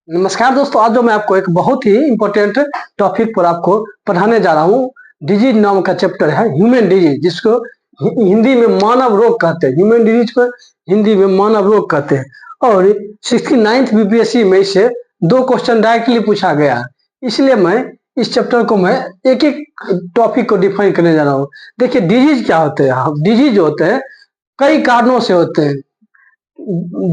नमस्कार दोस्तों, आज जो मैं आपको एक बहुत ही इंपॉर्टेंट टॉपिक पर आपको पढ़ाने जा रहा हूँ। डिजीज नाम का चैप्टर है ह्यूमन डिजीज, जिसको हिंदी में मानव रोग कहते हैं। ह्यूमन डिजीज को हिंदी में मानव रोग कहते हैं। और 69th बीपीएससी में से 2 क्वेश्चन डायरेक्टली पूछा गया है। इसलिए मैं इस चैप्टर को मैं एक एक टॉपिक को डिफाइन करने जा रहा हूँ। देखिए, डिजीज क्या होते हैं। डिजीज होते हैं कई कारणों से होते हैं।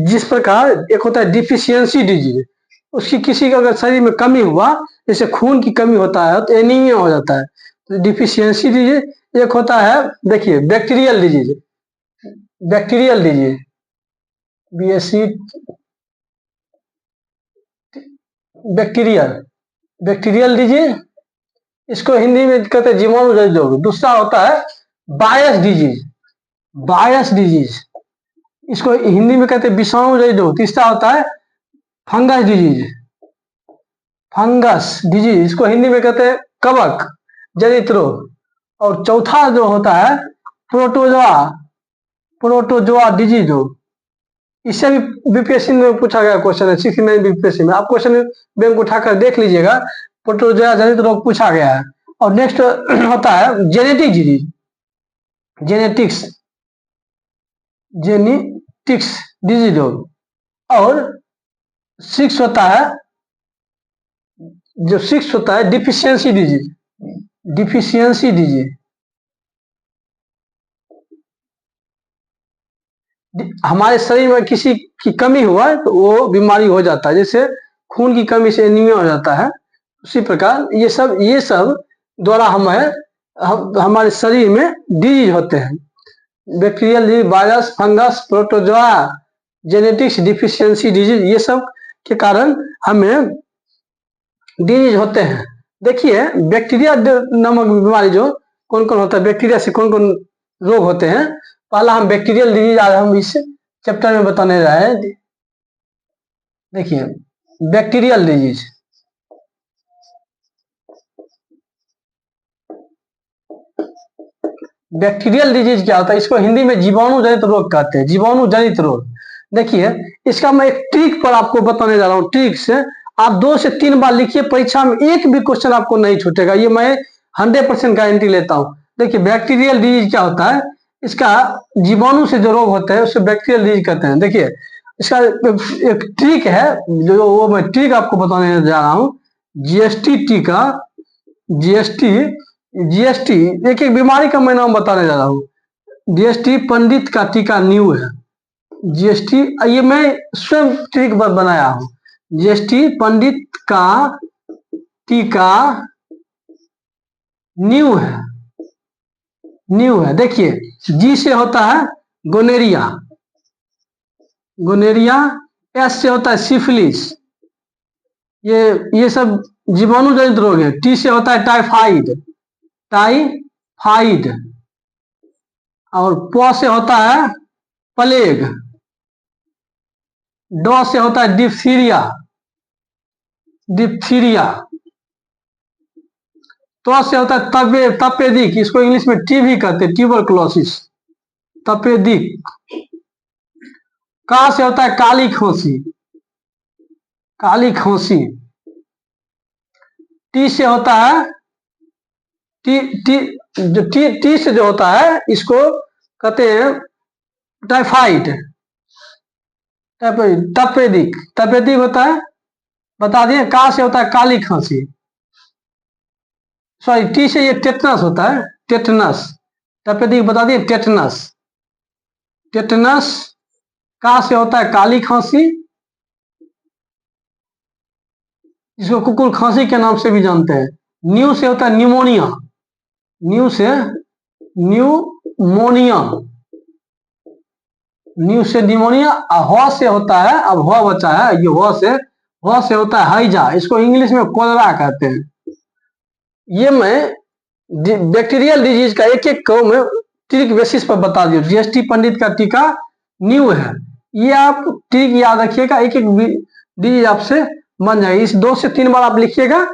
जिस प्रकार एक होता है डिफिशियंसी डिजीज, उसकी किसी का अगर शरीर में कमी हुआ, जैसे खून की कमी होता है तो एनीमिया हो जाता है, तो डिफिशियंसी डिजीज। एक होता है, देखिए, bacterial disease. Bacterial disease BSc bacterial bacterial disease, इसको हिंदी में कहते हैं जीवाणु जनित रोग। दूसरा होता है बायस डिजीज। बायस डिजीज, इसको हिंदी में कहते हैं विषाणु जनित रोग। तीसरा होता है फंगस डिजीज। फंगस डिजीज, इसको हिंदी में कहते हैं कवक जनित रोग। और चौथा जो होता है प्रोटोजोआ प्रोटोजोआ डिजीज रोग। इससे भी बीपीएससी में पूछा गया क्वेश्चन है 69 बीपीएससी में। आप क्वेश्चन बैंक उठाकर देख लीजिएगा, प्रोटोजोआ जनित रोग पूछा गया है। और नेक्स्ट होता है genetic disease. Genetics genetics disease रोग। और सिक्स होता है डिफिशियंसी डिजीज। डिफिशियंसी डिजीज, हमारे शरीर में किसी की कमी हुआ तो वो बीमारी हो जाता है। जैसे खून की कमी से एनीमिया हो जाता है, उसी प्रकार ये सब द्वारा हमारे शरीर में डिजीज होते हैं। Bacterial disease, virus, fungus, protozoa, genetics, deficiency disease, ये सब के कारण हमें डिजीज होते हैं। देखिए, बैक्टीरिया नामक बीमारी जो कौन कौन होता है, बैक्टीरिया से कौन कौन रोग होते हैं। पहला हम बैक्टीरियल डिजीज आज हम इस चैप्टर में बताने जा रहे हैं। देखिए, बैक्टीरियल डिजीज। बैक्टीरियल डिजीज क्या होता है, इसको हिंदी में जीवाणु जनित रोग कहते हैं। जीवाणु जनित रोग। देखिए, इसका मैं एक ट्रिक पर आपको बताने जा रहा हूँ। ट्रिक से आप 2 से 3 बार लिखिए, परीक्षा में एक भी क्वेश्चन आपको नहीं छूटेगा, ये मैं 100% गारंटी लेता हूँ। देखिए, बैक्टीरियल डिजीज क्या होता है, इसका जीवाणु से जो रोग होते हैं उसे बैक्टीरियल डिजीज कहते हैं। देखिए, इसका एक ट्रिक है, जो वो मैं ट्रिक आपको बताने जा रहा हूँ। जीएसटी टीका, जीएसटी जीएसटी एक एक बीमारी का मैं नाम बताने जा रहा हूँ। जीएसटी पंडित का टीका न्यू है। जीएसटी, ये मैं स्वयं ट्रिक बनाया हूँ। जीएसटी पंडित का टीका न्यू है। देखिए, जी से होता है गोनेरिया। एस से होता है सिफिलिस। ये सब जीवाणु जनित रोग है। टी से होता है टाइफाइड। और प से होता है प्लेग। ड से होता है डिप्थीरिया। तो से होता है तपेदिक, इसको इंग्लिश में टीबी कहते हैं, ट्यूबरकुलोसिस, तपेदिक। का से होता है काली खांसी। टी से होता है टी से जो होता है इसको कहते हैं टाइफाइड। तपेदिक होता है, बता दिए। का से होता है काली खांसी। सॉरी, टी से ये टेटनस होता है, टेटनस। तपेदिक बता दिए, टेटनस। का से होता है काली खांसी, इसको कुकुर खांसी के नाम से भी जानते हैं। न्यू से होता है न्यूमोनिया। न्यू से न्यूमोनिया। ह से होता है, अब ह बचा है, ये ह से होता है हैजा, इसको इंग्लिश में कोलरा कहते हैं। ये मैं बैक्टीरियल डिजीज का एक एक को मैं ट्रिक बेसिस पर बता दिया। जीएसटी पंडित का टीका न्यू है, ये आप ट्रिक याद रखिएगा। एक एक डिजीज आपसे बन जाएगी। इस 2 से 3 बार आप लिखिएगा,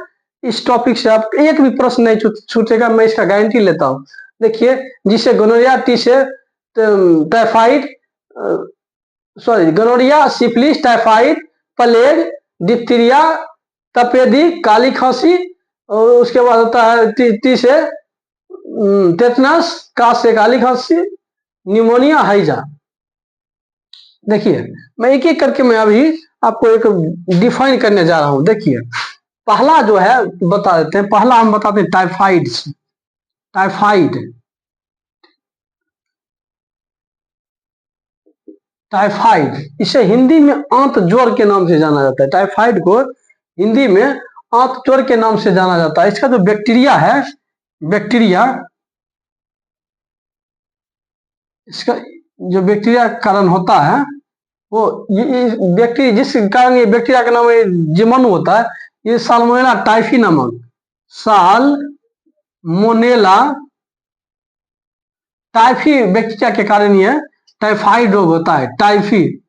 इस टॉपिक से आप एक भी प्रश्न नहीं छूटेगा, मैं इसका गारंटी लेता हूँ। देखिए, जिसे गोनोरिया, टी से typhoid, gonorrhoea, syphilis, typhoid, plague, diphtheria, तपेदिक, काली खांसी, और उसके बाद होता है टी से टेटनस, का से काली खांसी, निमोनिया, हैजा। देखिए मैं एक एक करके मैं अभी आपको एक डिफाइन करने जा रहा हूं। देखिए पहला जो है बता देते हैं, पहला हम बताते हैं टाइफाइड। टाइफाइड, टाइफाइड इसे हिंदी में आंत ज्वर के नाम से जाना जाता है। टाइफाइड को हिंदी में आंत ज्वर के नाम से जाना जाता है। इसका जो बैक्टीरिया है, बैक्टीरिया, इसका जो बैक्टीरिया के कारण होता है वो ये बैक्टीरिया, जिस कारण ये बैक्टीरिया का नाम जीवाणु होता है, ये साल्मोनेला टाइफी नामक, साल्मोनेला टाइफी बैक्टीरिया के कारण ये टाइफाइड रोग होता है। टाइफी,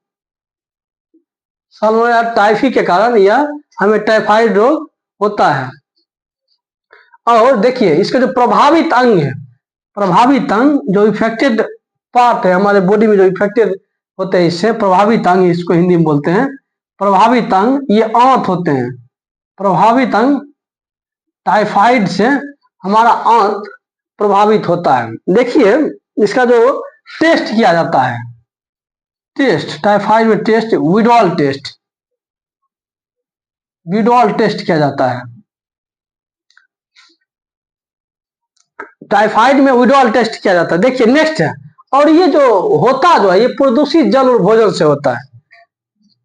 साल्मोनेला टाइफी के कारण यह हमें टाइफाइड रोग होता है। और देखिए इसके जो प्रभावित अंग है, प्रभावित अंग जो इफेक्टेड पार्ट है हमारे बॉडी में, जो इफेक्टेड होते हैं इससे, प्रभावित अंग इसको हिंदी में बोलते हैं। प्रभावित अंग ये आंत होते हैं। प्रभावित अंग, टाइफाइड से हमारा आंत प्रभावित होता है। देखिए इसका जो टेस्ट किया जाता है, टेस्ट टाइफाइड में test Widal test, Widal test किया जाता है। टाइफाइड में विड्रॉल टेस्ट किया जाता है। देखिए नेक्स्ट है, और ये जो होता जो है ये प्रदूषित जल और भोजन से होता है।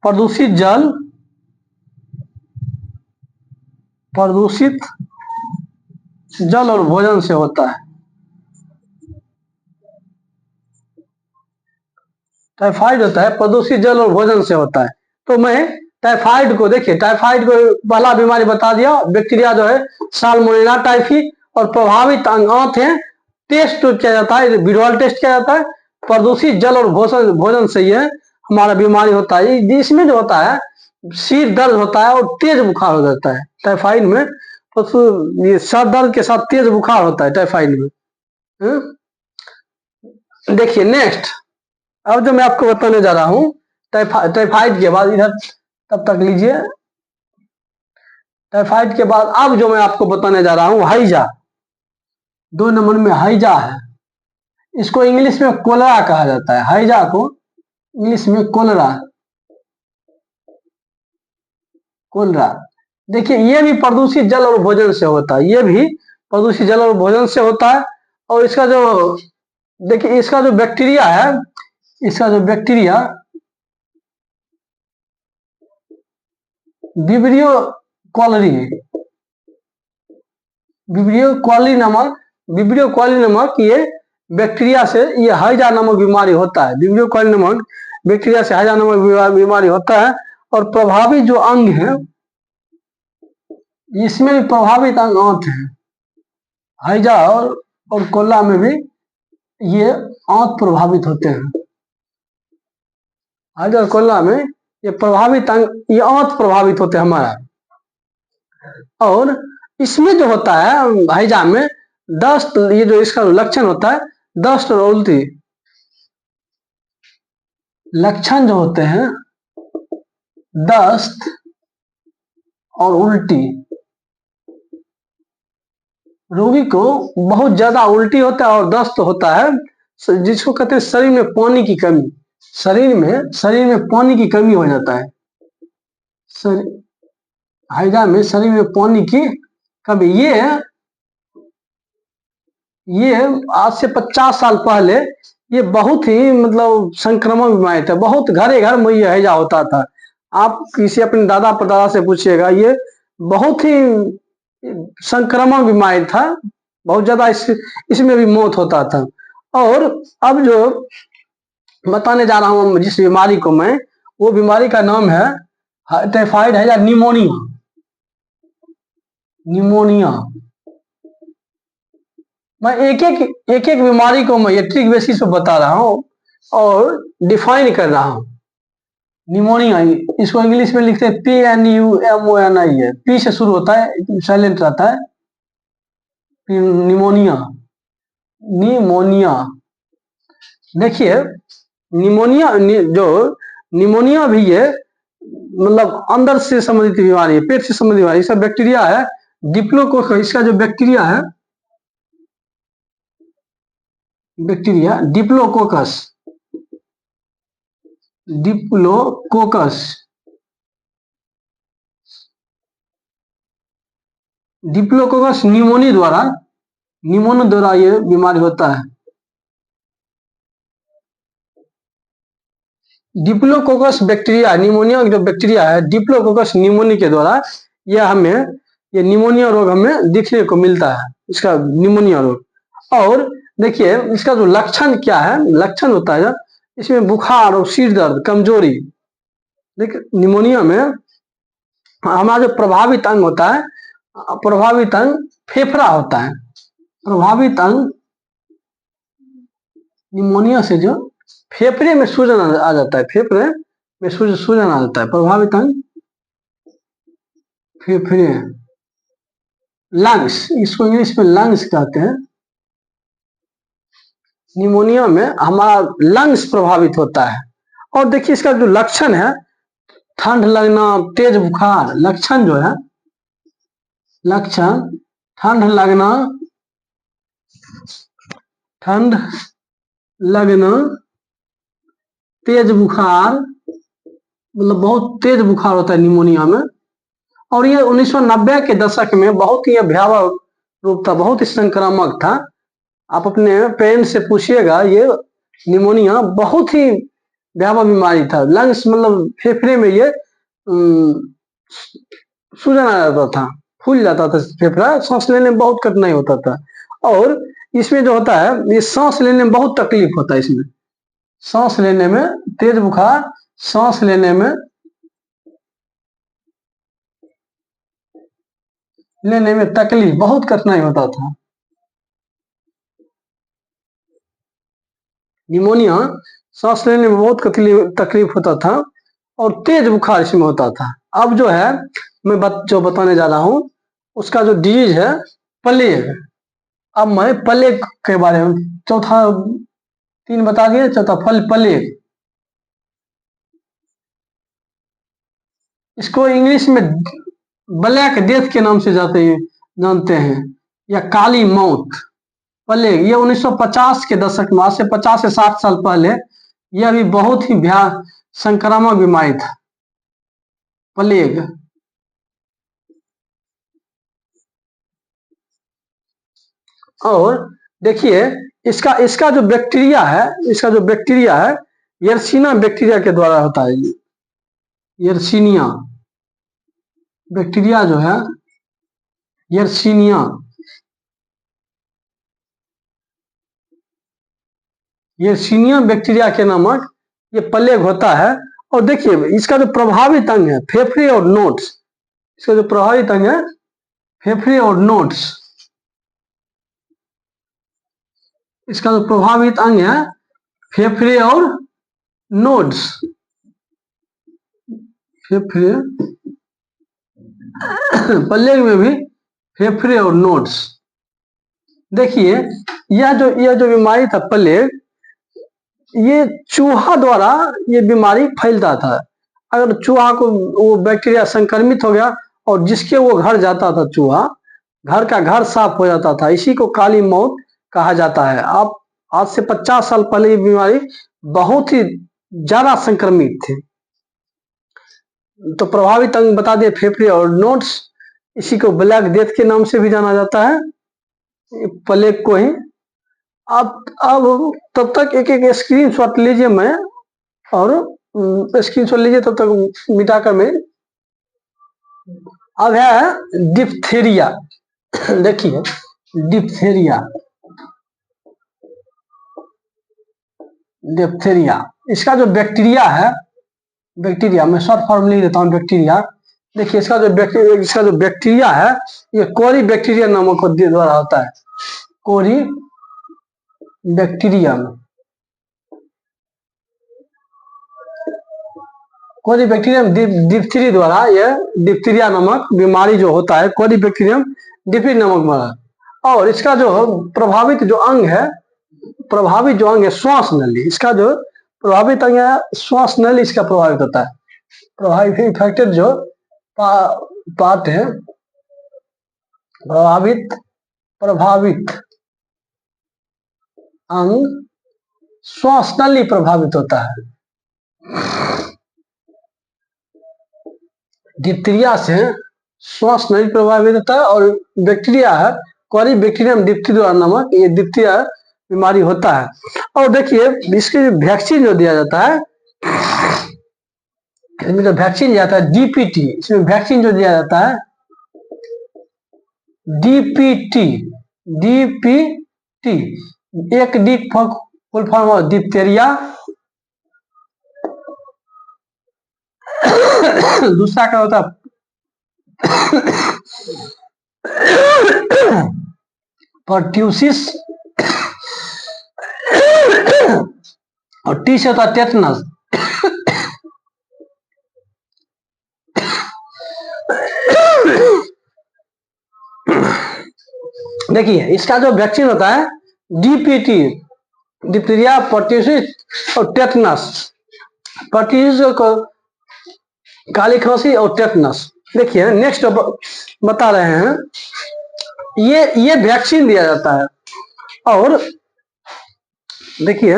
प्रदूषित जल, प्रदूषित जल और भोजन से होता है। टाइफाइड होता है प्रदूषित जल और भोजन से होता है। तो मैं टाइफाइड को, देखिए टाइफाइड को पहला बीमारी बता दिया, बैक्टीरिया जो है साल्मोनेला टाइफी, और प्रभावित अंग आंत है। टेस्ट किया जाता है, विड्रॉल टेस्ट किया जाता है। प्रदूषित जल और भोजन से ये हमारा बीमारी होता है। इसमें जो होता है सिर दर्द होता है और तेज बुखार हो जाता है टाइफाइड में। तो ये सर दर्द के साथ तेज बुखार होता है टाइफाइड में। देखिए नेक्स्ट, अब जो मैं आपको बताने जा रहा हूं टाइफाइड के बाद, इधर तब तक लीजिए। टाइफाइड के बाद अब जो मैं आपको बताने जा रहा हूं हैजा, 2 नंबर में हैजा है। इसको इंग्लिश में कोलरा कहा जाता है। हैजा को इंग्लिश में कोलरा, कोलरा। देखिए ये भी प्रदूषित जल और भोजन से होता है। ये भी प्रदूषित जल और भोजन से होता है। और इसका जो, देखिए इसका जो बैक्टीरिया है, इसका जो bacteria vibrio cholerae, vibrio cholerae नामक, विब्रियो कॉलरी नामक ये बैक्टीरिया से ये हैजा नामक बीमारी होता है। विब्रियो कॉलरी नामक बैक्टीरिया से हैजा नामक बीमारी होता है। और प्रभावित जो अंग है, इसमें भी प्रभावित अंग आंत है। हैजा और कोल्ला में भी ये आंत प्रभावित होते हैं। हैजा और कोल्ला में ये प्रभावित अंग, ये आंत प्रभावित होते हैं हमारा। और इसमें जो होता है हैजा में दस्त, ये जो इसका लक्षण होता है दस्त और उल्टी, लक्षण जो होते हैं दस्त और उल्टी। रोगी को बहुत ज्यादा उल्टी होता है और दस्त होता है, जिसको कहते हैं शरीर में पानी की कमी। शरीर में पानी की कमी हो जाता है। हैजा में शरीर में पानी की कमी। ये आज से 50 साल पहले ये बहुत ही मतलब संक्रमण बीमारी था। बहुत घरे घर में ये हैजा होता था। आप किसी अपने दादा परदादा से पूछिएगा, ये बहुत ही संक्रमण बीमारी था। बहुत ज्यादा इसमें भी मौत होता था। और अब जो बताने जा रहा हूं जिस बीमारी को मैं, वो बीमारी का नाम है टाइफाइड हैजा निमोनिया। निमोनिया, मैं एक एक बीमारी को मैं ट्रिक बेसिस पे बता रहा हूं और डिफाइन कर रहा हूं। निमोनिया, इसको इंग्लिश में लिखते हैं PNUMONIA है। पी से शुरू होता है, साइलेंट रहता है। Pneumonia, pneumonia. देखिए निमोनिया जो निमोनिया भी है, मतलब अंदर से संबंधित बीमारी है, पेट से संबंधित बीमारी, इसका बैक्टीरिया है डिप्लोकोकस। इसका जो बैक्टीरिया है, bacteria diplococcus, diplococcus, diplococcus pneumonia द्वारा ये बीमारी होता है। डिप्लोकोकस बैक्टीरिया, निमोनिया जो बैक्टीरिया है डिप्लोकोकस निमोनिया के द्वारा ये निमोनिया रोग हमें दिखने को मिलता है, इसका निमोनिया रोग। और देखिए इसका जो लक्षण क्या है, लक्षण होता है इसमें बुखार और सिर दर्द, कमजोरी। देखिए निमोनिया में हमारा जो प्रभावित अंग होता है, प्रभावित अंग फेफड़ा होता है। प्रभावित अंग निमोनिया से जो फेफड़े में सूजन आ जाता है, फेफड़े में सूजन आ जाता है। प्रभावित अंग फेफड़े, लंग्स, इसको इंग्लिश में लंग्स कहते हैं। निमोनिया में हमारा लंग्स प्रभावित होता है। और देखिए इसका जो लक्षण है, ठंड लगना, तेज बुखार, लक्षण जो है, लक्षण ठंड लगना, ठंड लगना, तेज बुखार, मतलब बहुत तेज बुखार होता है निमोनिया में। और ये 1990 के दशक में बहुत ही भयावह रूप था, बहुत ही संक्रामक था। आप अपने पेरेंट्स से पूछिएगा, ये निमोनिया बहुत ही भयावह बीमारी था। लंग्स मतलब फेफड़े में ये सूजन आ जाता था, फूल जाता था फेफड़ा, सांस लेने में बहुत कठिनाई होता था। और इसमें जो होता है, ये सांस लेने में बहुत तकलीफ होता है। इसमें सांस लेने में, तेज बुखार, सांस लेने में तकलीफ, बहुत कठिनाई होता था। निमोनिया सांस लेने में बहुत तकलीफ होता था और तेज बुखार इसमें होता था। अब जो है मैं जो बताने जा रहा हूं, उसका जो डिजीज है प्लेग। अब मैं प्लेग के बारे में, चौथा 3 बता दिए, चौथा प्लेग। इसको इंग्लिश में ब्लैक डेथ के नाम से जानते हैं, या काली मौत, प्लेग। ये 1950 के दशक में, आज से 50 से 60 साल पहले, यह भी बहुत ही संक्रामक बीमारी था, प्लेग। और देखिए इसका जो बैक्टीरिया है, यर्सीनिया बैक्टीरिया के द्वारा होता है। यर्सीनिया बैक्टीरिया जो है, यर्सीनिया बैक्टीरिया के नामक ये प्लेग होता है। और देखिए इसका जो प्रभावित अंग है फेफड़े और नोड्स, इसका जो प्रभावित अंग है फेफड़े और नोड्स, इसका जो प्रभावित अंग है फेफड़े और नोड्स, फेफड़े, प्लेग में भी फेफड़े और नोड्स। देखिए यह जो बीमारी था प्लेग, ये चूहा द्वारा ये बीमारी फैलता था। अगर चूहा को वो बैक्टीरिया संक्रमित हो गया और जिसके वो घर जाता था चूहा, घर का घर साफ हो जाता था। इसी को काली मौत कहा जाता है। आप आज से 50 साल पहले ये बीमारी बहुत ही ज्यादा संक्रमित थी। तो प्रभावित अंग बता दिए फेफड़े और नोड्स, इसी को ब्लैक डेथ के नाम से भी जाना जाता है, प्लेग को ही। अब तब तक एक स्क्रीनशॉट लीजिए मैं, और स्क्रीनशॉट लीजिए तब तक मिटाकर मैं। अब है डिप्थीरिया। देखिए डिप्थीरिया, इसका जो बैक्टीरिया है, बैक्टीरिया मैं शॉर्ट फॉर्म लिख देता हूँ, बैक्टीरिया। देखिए इसका जो बैक्टीरिया है, ये कोरी बैक्टीरिया नामक द्वारा होता है, कोरी बैक्टीरियम। कोरी बैक्टीरियम डिप्थीरी द्वारा यह डिप्थीरिया नामक बीमारी जो होता है, कोरी बैक्टीरियम डिप्थीरी नामक बीमारी। और इसका जो प्रभावित जो अंग है श्वास नली, इसका जो प्रभावित अंग है श्वास नली, इसका प्रभावित होता है। प्रभावित इफेक्टेड जो पार्ट है, प्रभावित अंग श्वास नली प्रभावित होता है। डिप्थीरिया से श्वास नली प्रभावित होता है और बैक्टीरिया है कॉरीबैक्टीरियम डिप्थीरिया नामक ये डिप्थीरिया बीमारी होता है। और देखिए इसके वैक्सीन जो दिया जाता है, इसमें जो वैक्सीन दिया जाता है डीपीटी, इसमें वैक्सीन जो दिया जाता है डीपीटी, डीपीटी एक डी फुल फॉर्म डिप्थीरिया, दूसरा क्या होता है पर्ट्यूसिस और टी से होता है टेटनस। देखिए इसका जो वैक्सीन होता है डीपीटी, डिप्थीरिया, पर्ट्यूसिस और टेटनस। पर्ट्यूसिस को काली खांसी और टेटनस। देखिए नेक्स्ट बता रहे हैं, ये वैक्सीन दिया जाता है। और देखिए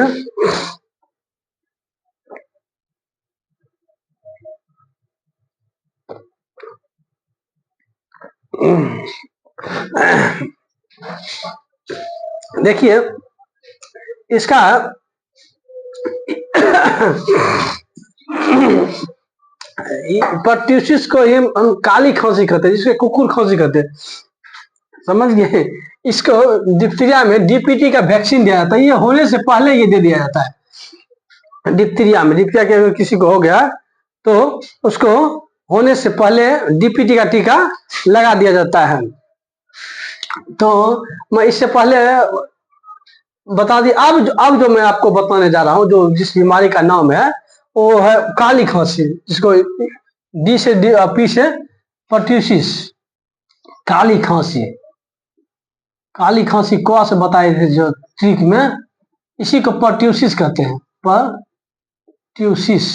देखिए इसका पर्ट्यूसिस को हम काली खांसी कहते हैं, जिसको कुकुर खांसी कहते हैं, समझ गए। इसको डिप्थीरिया में डीपीटी का वैक्सीन दिया जाता है, ये होने से पहले ये दे दिया जाता है। डिप्थीरिया में डिप्थीरिया के अगर किसी को हो गया तो उसको होने से पहले डीपीटी का टीका लगा दिया जाता है। तो मैं इससे पहले बता दी, अब जो मैं आपको बताने जा रहा हूँ, जो जिस बीमारी का नाम है वो है काली खांसी, जिसको डी से पी से पर्ट्यूसिस, काली खांसी। काली खांसी को से बताए थे जो ट्रिक में, इसी को पर्ट्यूसिस कहते हैं, पर्ट्यूसिस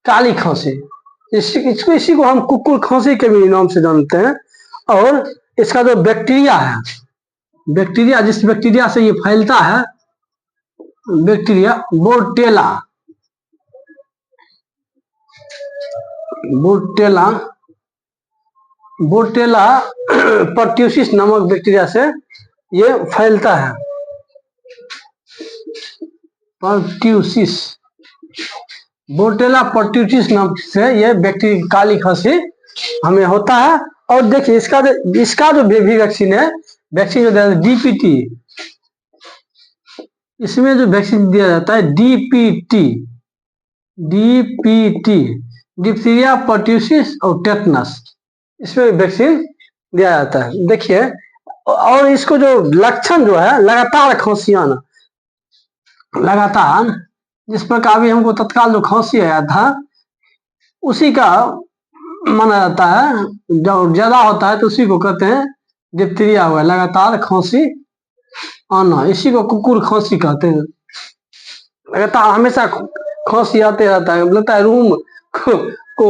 काली खांसी। इसी को हम कुकुर खांसी के भी नाम से जानते हैं। और इसका जो बैक्टीरिया है, बैक्टीरिया जिस बैक्टीरिया से ये फैलता है, बैक्टीरिया बोर्टेला, बोर्टेला बोर्टेला पर्ट्यूसिस नामक बैक्टीरिया से ये फैलता है। पर्ट्यूसिस, बोर्टेला पर्ट्यूसिस नाम से ये बैक्टीरिया काली खांसी हमें होता है। और देखिए इसका जो बेबी वैक्सीन है, वैक्सीन जो दिया जाता है डीपीटी, इसमें जो वैक्सीन दिया जाता है डीपीटी, डीपीटी डिप्थीरिया, पर्ट्यूसिस और टेटनस, इसमें वैक्सीन दिया जाता है। देखिए और इसको जो लक्षण जो है लगातार खांसी आना, लगातार जिस प्रकार अभी हमको तत्काल जो खांसी आया था उसी का माना जाता है। जब ज्यादा होता है तो उसी को कहते हैं डिप्थीरिया हुआ, लगातार खांसी आना, इसी को कुकुर खांसी कहते हैं। लगातार हमेशा खांसी आते रहता है, लगता है रूम को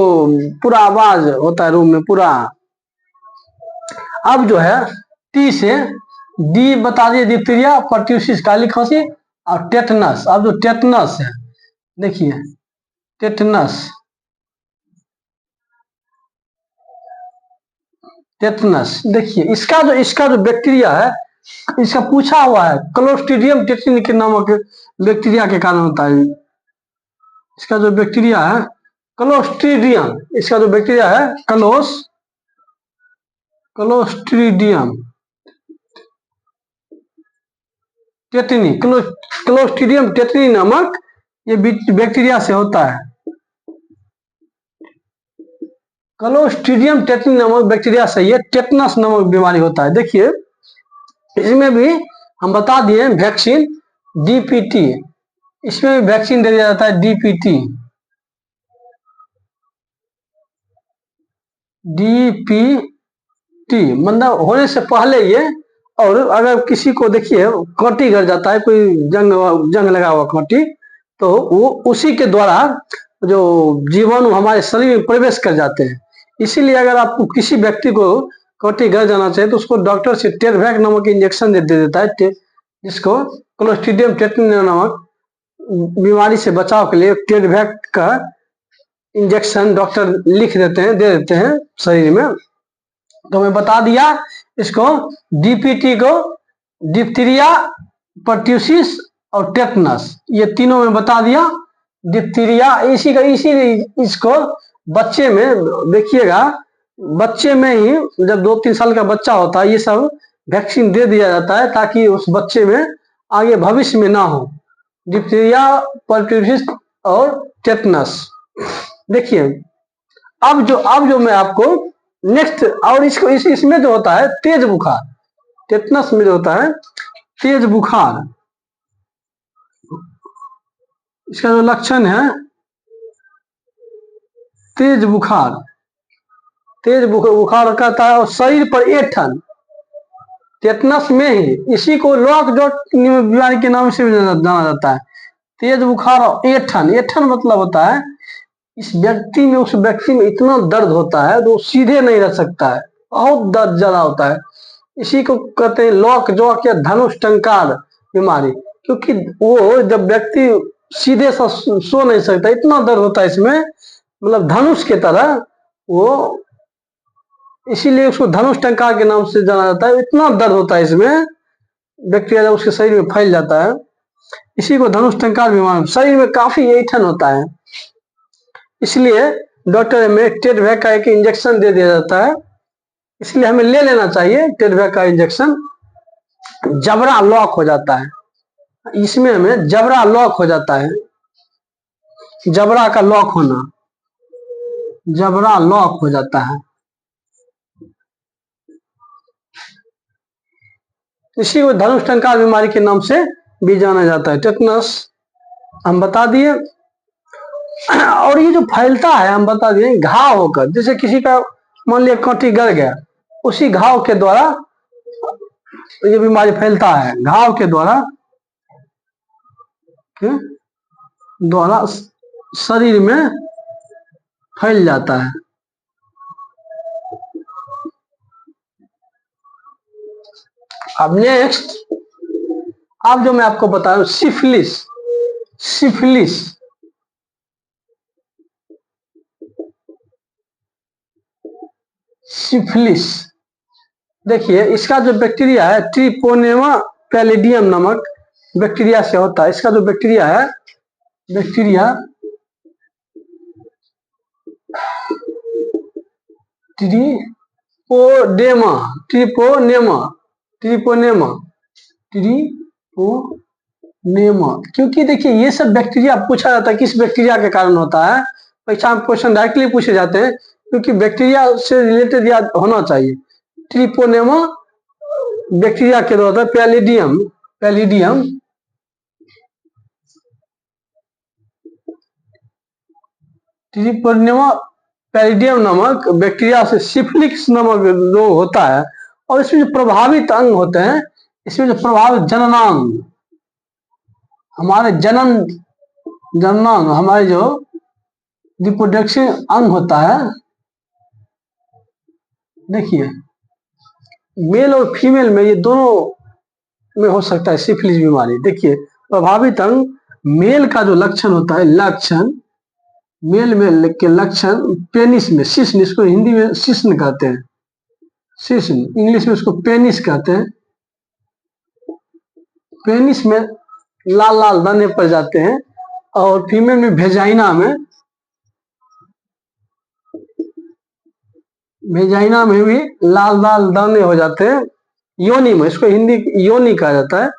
पूरा आवाज होता है रूम में पूरा। अब जो है टी से डी बता दिए, डिप्थीरिया, पर्ट्यूसिस काली खांसी और टेटनस। अब जो टेटनस है, देखिए टेटनस, टेटनस देखिए इसका जो बैक्टीरिया है, इसका पूछा हुआ है क्लोस्ट्रीडियम टेटनी के नामक बैक्टीरिया के कारण होता है। इसका जो बैक्टीरिया है क्लोस्ट्रीडियम, इसका जो बैक्टीरिया है क्लोस्ट्रीडियम टेटनी, क्लोस्ट्रीडियम टेटनी नामक ये बैक्टीरिया से होता है। क्लोस्ट्रीडियम टेटनी नामक बैक्टीरिया से ये टेटनस नामक बीमारी होता है। देखिए इसमें भी हम बता दिए वैक्सीन डीपीटी, इसमें भी वैक्सीन दे दिया जाता है डीपीटी, डीपीटी मतलब होने से पहले ये। और अगर किसी को देखिए कांटी गड़ जाता है, कोई जंग लगा हुआ कांटी, तो वो उसी के द्वारा जो जीवाणु हमारे शरीर में प्रवेश कर जाते हैं। इसीलिए अगर आपको किसी व्यक्ति को कटी गल जाना चाहिए तो उसको डॉक्टर से टेरवैक नामक इंजेक्शन दे देता है, जिसको क्लोस्ट्रीडियम टेटनी नामक बीमारी से बचाव के लिए टेरवैक का इंजेक्शन डॉक्टर लिख देते हैं, दे देते हैं शरीर में। तो मैं बता दिया इसको, डीपीटी को डिप्थीरिया, पर्ट्यूसिस और टेटनस, ये तीनों में बता दिया। डिप्थीरिया इसको बच्चे में देखिएगा, बच्चे में ही जब 2-3 साल का बच्चा होता है ये सब वैक्सीन दे दिया जाता है ताकि उस बच्चे में आगे भविष्य में ना हो डिप्थीरिया, पर्ट्यूसिस और टेटनस। देखिए अब जो मैं आपको नेक्स्ट, और इसमें जो होता है तेज बुखार, टेटनस में जो होता है तेज बुखार, इसका जो लक्षण है तेज बुखार कहता है और शरीर पर ऐंठन, टेटनस में ही इसी को लॉक जॉट बीमारी के नाम से भी जाना जाता है। तेज बुखार और ऐंठन मतलब होता है इस व्यक्ति में, उस व्यक्ति में इतना दर्द होता है तो सीधे नहीं रह सकता है, बहुत दर्द ज्यादा होता है। इसी को कहते हैं लॉक जॉक या धनुष टंकार बीमारी, क्योंकि वो जब व्यक्ति सीधे सा सो नहीं सकता, इतना दर्द होता है इसमें, मतलब धनुष के तरह वो, इसीलिए उसको धनुष टंकार के नाम से जाना जाता है। इतना दर्द होता है इसमें, बैक्टीरिया जब उसके शरीर में फैल जाता है, इसी को धनुष टंकार बीमारी। शरीर में काफी ऐंठन होता है, इसलिए डॉक्टर में टेरवैक का एक इंजेक्शन दे दिया जाता है, इसलिए हमें ले लेना चाहिए टेरवैक का इंजेक्शन। जबड़ा लॉक हो जाता है, इसमें हमें जबड़ा लॉक हो जाता है, जबड़ा का लॉक होना, जबड़ा लॉक हो जाता है, इसी को धनुष टंकार बीमारी के नाम से भी जाना जाता है। टेटनस हम बता दिए, और ये जो फैलता है हम बता दिए घाव होकर, जैसे किसी का मान लिया कांटी गड़ गया, उसी घाव के द्वारा ये बीमारी फैलता है, घाव के द्वारा शरीर में फैल जाता है। अब नेक्स्ट, अब जो मैं आपको बता रहा हूं सिफिलिस, सिफिलिस सिफिलिस देखिए इसका जो बैक्टीरिया है ट्रिपोनेमा पैलिडियम नामक बैक्टीरिया से होता है। इसका जो बैक्टीरिया है, bacteria Treponema Treponema Treponema Treponema, क्योंकि देखिए ये सब बैक्टीरिया पूछा जाता है किस बैक्टीरिया के कारण होता है, परीक्षा में क्वेश्चन डायरेक्टली पूछे जाते हैं, क्योंकि बैक्टीरिया से रिलेटेड याद होना चाहिए। ट्रिपोनेमा बैक्टीरिया के द्वारा पैलिडियम, पैलिडियम ट्रिपोनेमा पैलिडियम नामक बैक्टीरिया से सिफिलिस नामक रोग होता है। और इसमें जो प्रभावित अंग होते हैं, इसमें जो प्रभावित जननांग, हमारे जननांग हमारे जो रिप्रोडक्शन अंग होता है, देखिए मेल और फीमेल में ये दोनों में हो सकता है सिफिलिस बीमारी। देखिए प्रभावित अंग, मेल का जो लक्षण होता है, लक्षण मेल में के लक्षण पेनिस में, शिश्न, इसको हिंदी में शिश्न कहते हैं, शिश्न, इंग्लिश में उसको पेनिस कहते हैं। पेनिस में लाल लाल दाने पड़ जाते हैं, और फीमेल में वेजाइना में, वेजाइना में भी लाल लाल दाने हो जाते हैं। योनि में, इसको हिंदी योनि कहा जाता है,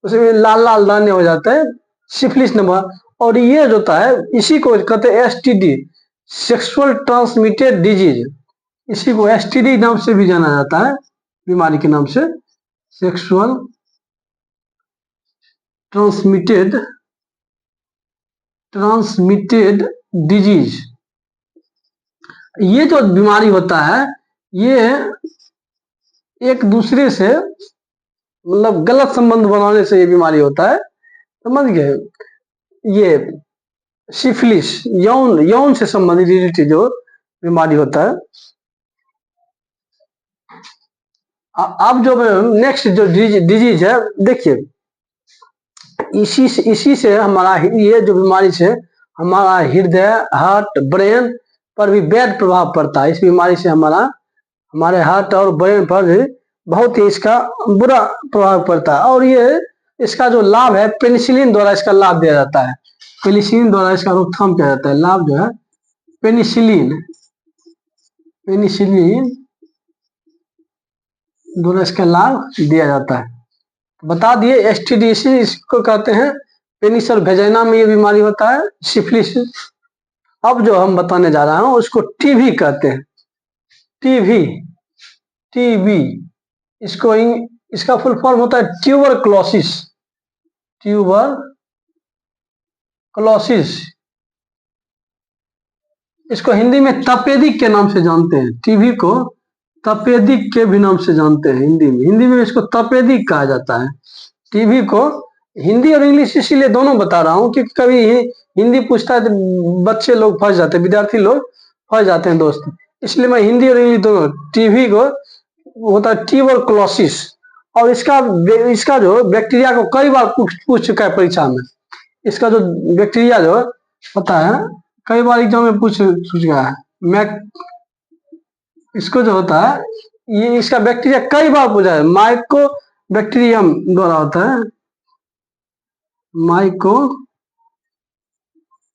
उसमें लाल लाल दाने हो जाते हैं, सिफिलिस नंबर। और ये जो होता है इसी को कहते हैं एसटीडी, सेक्सुअल ट्रांसमिटेड डिजीज, इसी को एसटीडी नाम से भी जाना जाता है, बीमारी के नाम से, सेक्सुअल ट्रांसमिटेड डिजीज। ये जो बीमारी होता है ये एक दूसरे से मतलब गलत संबंध बनाने से ये बीमारी होता है, समझ गए। ये सिफिलिस, यौन यौन से संबंधित रिलेटेड जो बीमारी होता है। अब जो नेक्स्ट जो डिजीज है, देखिए इसी से हमारा ये जो बीमारी से हमारा हृदय, हार्ट, ब्रेन पर भी बैड प्रभाव पड़ता है। इस बीमारी से हमारे हार्ट और ब्रेन पर भी बहुत ही इसका बुरा प्रभाव पड़ता है। और ये इसका जो लाभ है, पेनिसिलिन द्वारा इसका लाभ दिया जाता है। पेनिसिलिन द्वारा इसका रोकथाम किया जाता है। लाभ जो है पेनिसिलिन पेनिसिलिन द्वारा इसका लाभ दिया जाता है। बता दिए एसटीडीसी इसको कहते हैं। पेनिस और वेजाइना में ये बीमारी होता है, सिफिलिस। अब जो हम बताने जा रहा हूं उसको टीबी कहते हैं। टीबी टीबी इसको इसका फुल फॉर्म होता है ट्यूबरक्लोसिस। ट्यूबरक्लोसिस इसको हिंदी में तपेदिक के नाम से जानते हैं। टीबी को तपेदिक के भी नाम से जानते हैं हिंदी में इसको तपेदिक कहा जाता है। टीबी को हिंदी और इंग्लिश इसीलिए दोनों बता रहा हूँ क्योंकि कभी हिंदी पूछता है तो बच्चे लोग फंस जाते हैं, विद्यार्थी लोग फंस जाते हैं दोस्त, इसलिए मैं हिंदी और इंग्लिश दोनों। टीबी को होता है ट्यूबरक्लोसिस, और इसका जो बैक्टीरिया को कई बार पूछ चुका है परीक्षा में। इसका जो बैक्टीरिया जो होता है कई बार एग्जाम में पूछ चुका है। मैं इसको जो होता है ये इसका बैक्टीरिया कई बार पूछा है। माइको बैक्टीरियम द्वारा होता है। माइको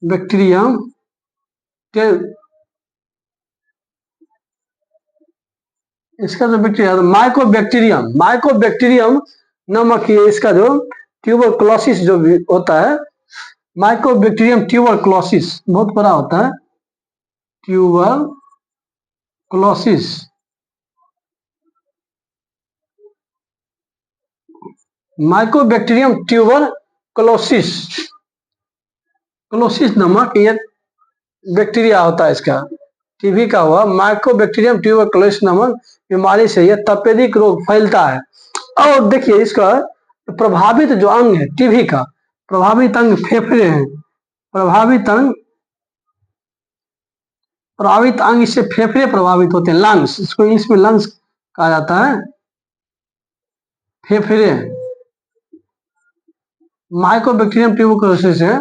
बैक्टीरियम इसका जो बैक्टीरिया माइकोबैक्टीरियम नामक ये इसका जो ट्यूबरक्लोसिस जो होता है, माइकोबैक्टीरियम ट्यूबरक्लोसिस बहुत बड़ा होता है। ट्यूबरक्लोसिस माइकोबैक्टीरियम ट्यूबरक्लोसिस नामक ये बैक्टीरिया होता है। इसका टीबी का हुआ माइकोबैक्टीरियम ट्यूबरक्लोसिस नामक बीमारी से यह तपेदिक रोग फैलता है। और देखिए इसका प्रभावित जो अंग है टीबी का, प्रभावित अंग फेफड़े हैं। प्रभावित अंग इससे फेफड़े प्रभावित होते हैं। लंग्स, इसको इंग्लिश में लंग्स कहा जाता है। फेफड़े माइकोबैक्टीरियम ट्यूबरक्लोसिस है,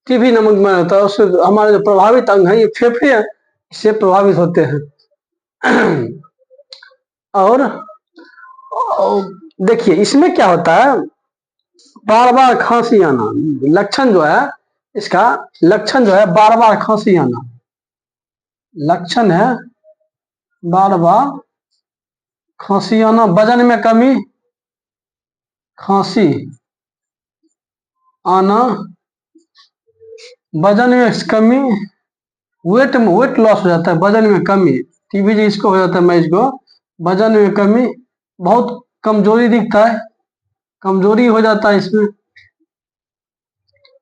टीबी नमक में होता है। उससे हमारे जो प्रभावित अंग है ये फेफड़े से प्रभावित होते हैं। और देखिए इसमें क्या होता है, बार बार खांसी आना लक्षण जो है, इसका लक्षण जो है बार बार खांसी आना। लक्षण है बार बार खांसी आना, वजन में कमी, खांसी आना, वजन में कमी, वेट लॉस हो जाता है, वजन में कमी। टीबी जिसको हो जाता है मरीज को वजन में कमी, बहुत कमजोरी दिखता है, कमजोरी हो जाता है इसमें,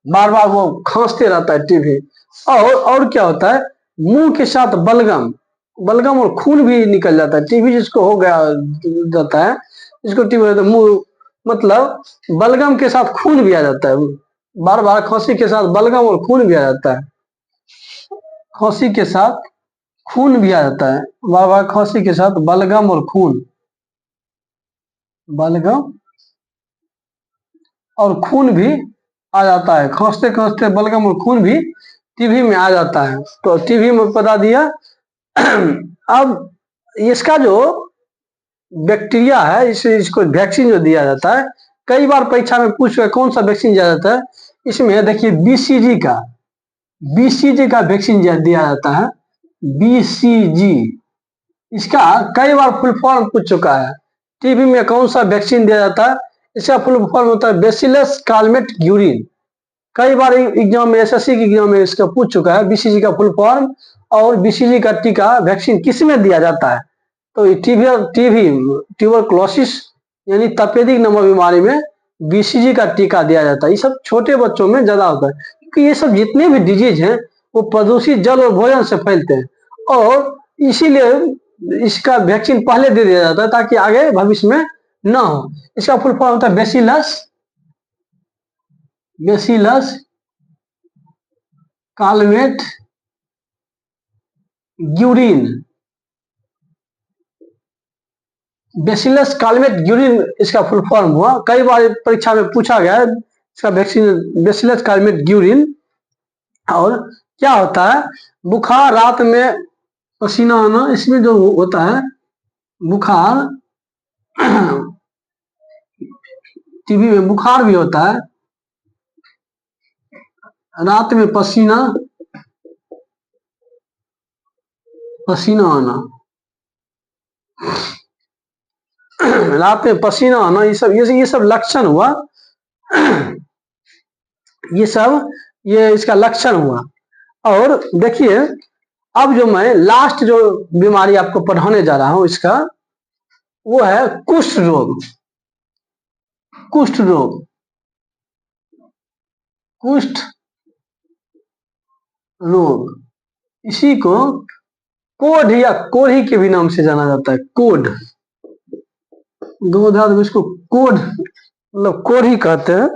बार बार वो खांसते रहता है टीबी। और क्या होता है, मुंह के साथ बलगम और खून भी निकल जाता है। टीबी जिसको हो गया जाता है, जिसको टीबी होता है, मुंह मतलब बलगम के साथ खून भी आ जाता है। बार बार खांसी के साथ बलगम और खून भी आ जाता है। खांसी के साथ खून भी आ जाता है, बार बार खांसी के साथ बलगम और खून, बलगम और खून भी आ जाता है। खांसते खांसते बलगम और खून भी टीबी में आ जाता है। तो टीबी में बता दिया। अब इसका जो बैक्टीरिया है, इसको वैक्सीन जो दिया जाता है, कई बार परीक्षा में पूछ कौन सा वैक्सीन दिया जाता है। इसमें देखिए बीसीजी का वैक्सीन दिया जाता है। बीसीजी इसका कई बार फुल फॉर्म पूछ चुका है। टीबी में कौन सा वैक्सीन दिया जाता है, इसका फुल फॉर्म होता है बेसिलस कालमेट ग्यूरिन। कई बार एग्जाम में, एसएससी के एग्जाम में इसका पूछ चुका है बीसीजी का फुल फॉर्म, और बीसीजी का टीका वैक्सीन किसमें दिया जाता है। तो ट्यूबरक्लोसिस यानी तपेदिक नामक बीमारी में बीसीजी का टीका दिया जाता है। ये सब छोटे बच्चों में ज्यादा होता है क्योंकि ये सब जितने भी डिजीज हैं वो प्रदूषित जल और भोजन से फैलते हैं, और इसीलिए इसका वैक्सीन पहले दे दिया जाता है ताकि आगे भविष्य में ना हो। इसका फुल फॉर्म होता है bacillus Calmette Guérin, bacillus Calmette Guérin इसका फुल फॉर्म हुआ। कई बार परीक्षा में पूछा गया है इसका वैक्सीन बेसिलस कालमेट ग्यूरिन। और क्या होता है, बुखार, रात में पसीना आना, इसमें जो होता है बुखार, टीबी में बुखार भी होता है, रात में पसीना आना, रात में पसीना आना, ये सब लक्षण हुआ। ये इसका लक्षण हुआ। और देखिए अब जो मैं लास्ट जो बीमारी आपको पढ़ाने जा रहा हूं इसका, वो है कुष्ठ रोग। कुष्ठ रोग, कुष्ठ रोग, इसी को कोढ़ या कोढ़ी के भी नाम से जाना जाता है। कोढ़, दो धातु इसको कोढ़ मतलब कोढ़ी कहते हैं।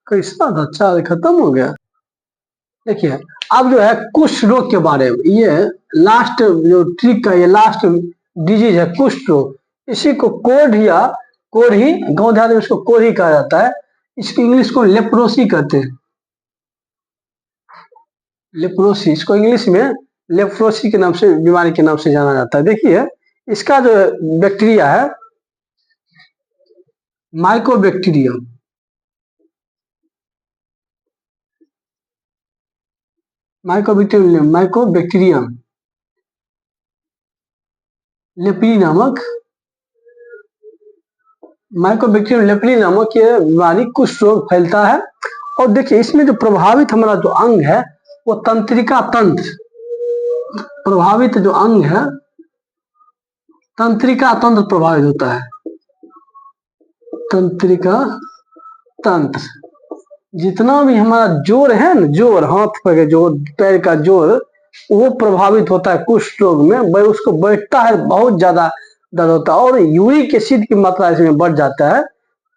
कैसा था, अच्छा खत्म हो गया। देखिए अब जो है कुष्ठ रोग के बारे में, ये लास्ट जो ट्रिक का ये लास्ट डिजीज है कुष्ठ रोग। इसी को कोढ़ या कोढ़ी, गाँव देहात में इसको कोढ़ी कहा जाता है। इसकी इंग्लिश को लेप्रोसी कहते हैं। लेप्रोसी, इसको इंग्लिश में लेप्रोसी के नाम से, बीमारी के नाम से जाना जाता है। देखिए इसका जो बैक्टीरिया है माइकोबैक्टीरियम, माइकोबैक्टीरियम लेप्री नामक, माइकोबैक्टीरियम लेप्री नामक ये बीमारी कुष्ठ रोग फैलता है। और देखिए इसमें जो प्रभावित हमारा जो अंग है वो तंत्रिका तंत्र, प्रभावित जो अंग है तंत्रिका तंत्र प्रभावित होता है। तंत्रिका तंत्र, जितना भी हमारा जोड़ है ना, जोड़, हाथ पैर का जोड़, पैर का जोड़, वो प्रभावित होता है कुष्ठ रोग में। उसको बैठता है, बहुत ज्यादा दर्द होता है और यूरिक एसिड की मात्रा इसमें बढ़ जाता है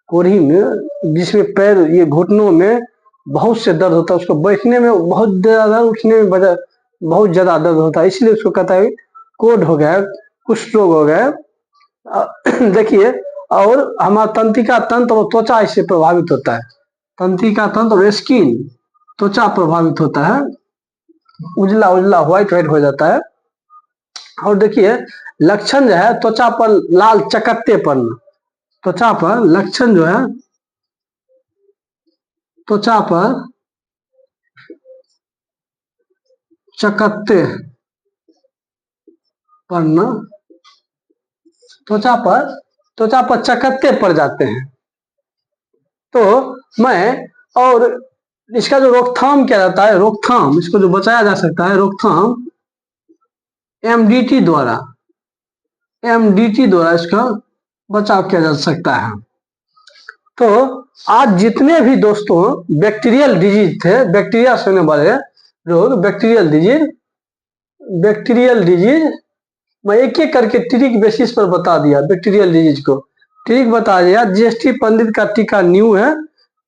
कोढ़ी में, जिसमें पैर, ये घुटनों में बहुत से दर्द होता है। उसको बैठने में बहुत ज्यादा, उठने में बहुत ज्यादा दर्द होता है, इसलिए उसको कहता है कोढ़ हो गया, कुष्ठ रोग हो गया। देखिए और हमारा तंत्रिका तंत्र और त्वचा इससे प्रभावित होता है। तंत्रिका तंत्र और स्किन, त्वचा प्रभावित होता है, उजला उजला व्हाइट व्हाइट हो जाता है। और देखिए लक्षण जो है त्वचा पर लाल चकत्तेपन, त्वचा पर लक्षण जो है, त्वचा पर चकत्ते पड़ना, त्वचा पर चकत्ते पड़ जाते हैं। तो मैं, और इसका जो रोकथाम क्या रहता है, रोकथाम, इसको जो बचाया जा सकता है, रोकथाम एमडीटी द्वारा, एमडीटी द्वारा इसका बचाव किया जा सकता है। तो आज जितने भी दोस्तों बैक्टीरियल डिजीज थे, बैक्टीरिया से होने वाले रोग, बैक्टीरियल डिजीज मैं एक एक करके ट्रिक बेसिस पर बता दिया। बैक्टीरियल डिजीज को ट्रिक बता दिया। जीएसटी पंडित का टीका न्यू है,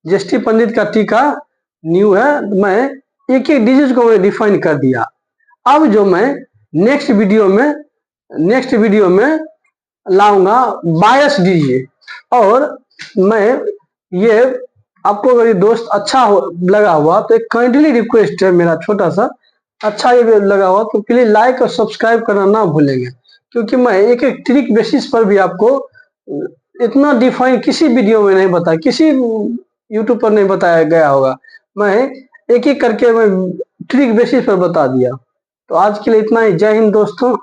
जीएसटी पंडित का टीका न्यू है। मैं एक एक डिजीज को मैं डिफाइन कर दिया। अब जो मैं नेक्स्ट वीडियो में लाऊंगा बायस डिजीज। और मैं ये आपको अगर ये दोस्त अच्छा लगा हुआ तो एक काइंडली रिक्वेस्ट है मेरा छोटा सा, अच्छा ये लगा हुआ तो प्लीज लाइक और सब्सक्राइब करना ना भूलेंगे, क्योंकि मैं एक एक ट्रिक बेसिस पर भी आपको इतना डिफाइन किसी वीडियो में नहीं बताया, किसी यूट्यूब पर नहीं बताया गया होगा। मैं एक एक करके मैं ट्रिक बेसिस पर बता दिया। तो आज के लिए इतना ही। जय हिंद दोस्तों।